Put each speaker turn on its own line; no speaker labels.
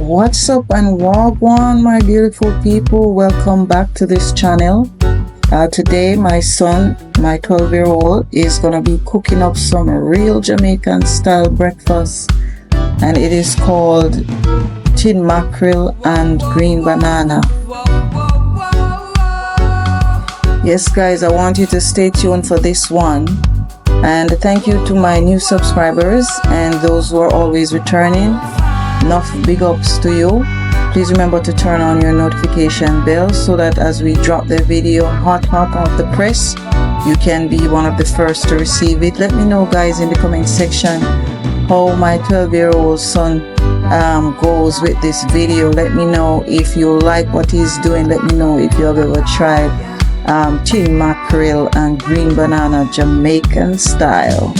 What's up and wagwan, my beautiful people? Welcome back to this channel. Today my son, my 12-year-old, is gonna be cooking up some real Jamaican style breakfast, and it is called tin mackerel and green banana. Yes guys, I want you to stay tuned for this one, and thank you to my new subscribers and those who are always returning. Enough big ups to you. Please remember to turn on your notification bell so that as we drop the video hot off the press, you can be one of the first to receive it. Let me know guys in the comment section how my 12-year-old son goes with this video. Let me know if you like what he's doing. Let me know if you have ever tried tin mackerel and green banana Jamaican style.